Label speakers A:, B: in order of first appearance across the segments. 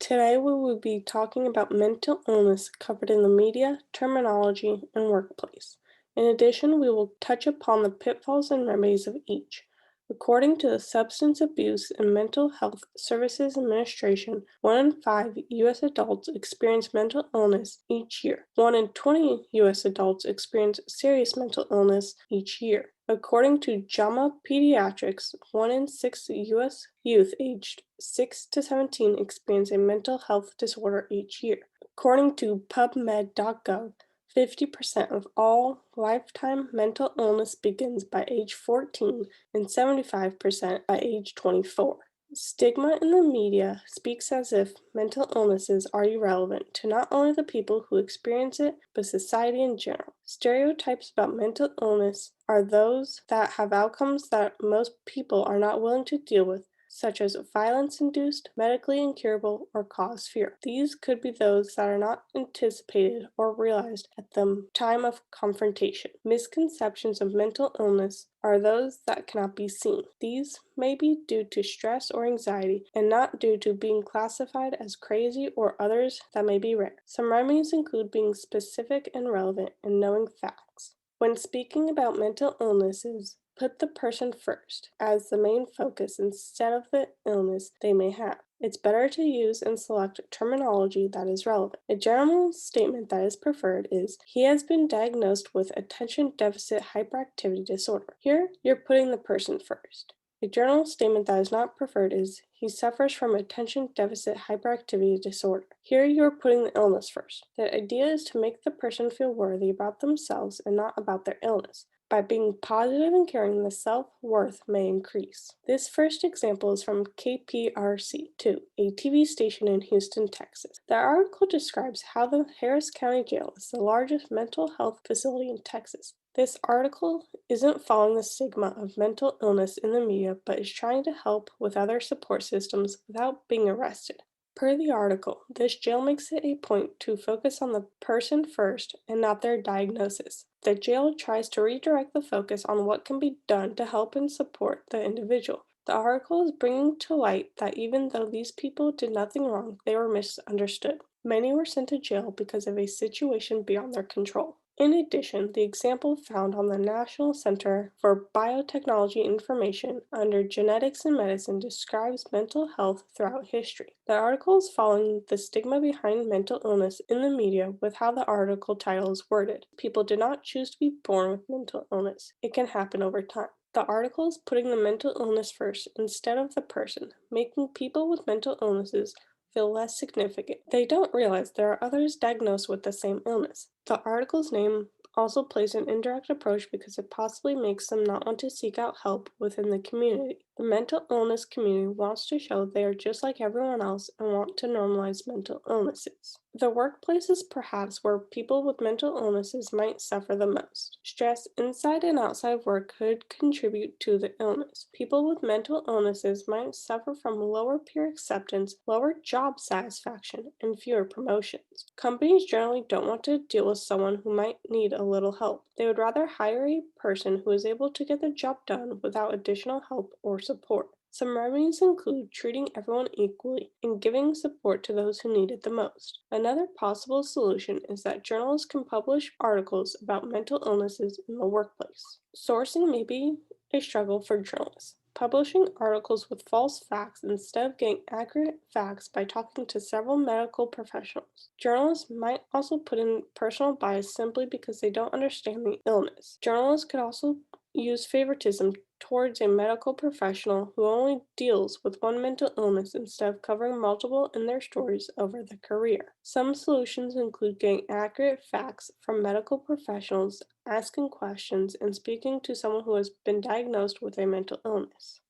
A: Today we will be talking about mental illness covered in the media, terminology, and workplace. In addition, we will touch upon the pitfalls and remedies of each. According to the Substance Abuse and Mental Health Services Administration, 1 in 5 U.S. adults experience mental illness each year. 1 in 20 U.S. adults experience serious mental illness each year. According to JAMA Pediatrics, 1 in 6 U.S. youth aged 6 to 17 experience a mental health disorder each year. According to PubMed.gov, 50% of all lifetime mental illness begins by age 14 and 75% by age 24. Stigma in the media speaks as if mental illnesses are irrelevant to not only the people who experience it, but society in general. Stereotypes about mental illness are those that have outcomes that most people are not willing to deal with, such as violence-induced, medically incurable, or cause fear. These could be those that are not anticipated or realized at the time of confrontation. Misconceptions of mental illness are those that cannot be seen. These may be due to stress or anxiety and not due to being classified as crazy or others that may be rare. Some remedies include being specific and relevant and knowing facts. When speaking about mental illnesses, put the person first as the main focus instead of the illness they may have. It's better to use and select terminology that is relevant. A general statement that is preferred is, he has been diagnosed with attention deficit hyperactivity disorder. Here, you're putting the person first. A general statement that is not preferred is, he suffers from attention deficit hyperactivity disorder. Here you are putting the illness first. The idea is to make the person feel worthy about themselves and not about their illness. By being positive and caring, the self-worth may increase. This first example is from KPRC2, a TV station in Houston, Texas. The article describes how the Harris County Jail is the largest mental health facility in Texas. This article isn't following the stigma of mental illness in the media, but is trying to help with other support systems without being arrested. Per the article, this jail makes it a point to focus on the person first and not their diagnosis. The jail tries to redirect the focus on what can be done to help and support the individual. The article is bringing to light that even though these people did nothing wrong, they were misunderstood. Many were sent to jail because of a situation beyond their control. In addition, the example found on the National Center for Biotechnology Information under Genetics and Medicine describes mental health throughout history. The article is following the stigma behind mental illness in the media with how the article title is worded. People did not choose to be born with mental illness. It can happen over time. The article is putting the mental illness first instead of the person, making people with mental illnesses feel less significant. They don't realize there are others diagnosed with the same illness. The article's name also plays an indirect approach because it possibly makes them not want to seek out help within the community. The mental illness community wants to show they are just like everyone else and want to normalize mental illnesses. The workplace is perhaps where people with mental illnesses might suffer the most. Stress inside and outside of work could contribute to the illness. People with mental illnesses might suffer from lower peer acceptance, lower job satisfaction, and fewer promotions. Companies generally don't want to deal with someone who might need a little help. They would rather hire a person who is able to get the job done without additional help or support. Some remedies include treating everyone equally and giving support to those who need it the most. Another possible solution is that journalists can publish articles about mental illnesses in the workplace. Sourcing may be a struggle for journalists. Publishing articles with false facts instead of getting accurate facts by talking to several medical professionals. Journalists might also put in personal bias simply because they don't understand the illness. Journalists could also use favoritism towards a medical professional who only deals with one mental illness instead of covering multiple in their stories over the career. Some solutions include getting accurate facts from medical professionals, asking questions, and speaking to someone who has been diagnosed with a mental illness.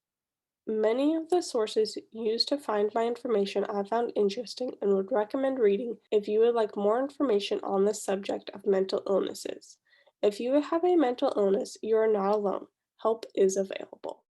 A: Many of the sources used to find my information I found interesting and would recommend reading if you would like more information on the subject of mental illnesses. If you have a mental illness, you are not alone. Help is available.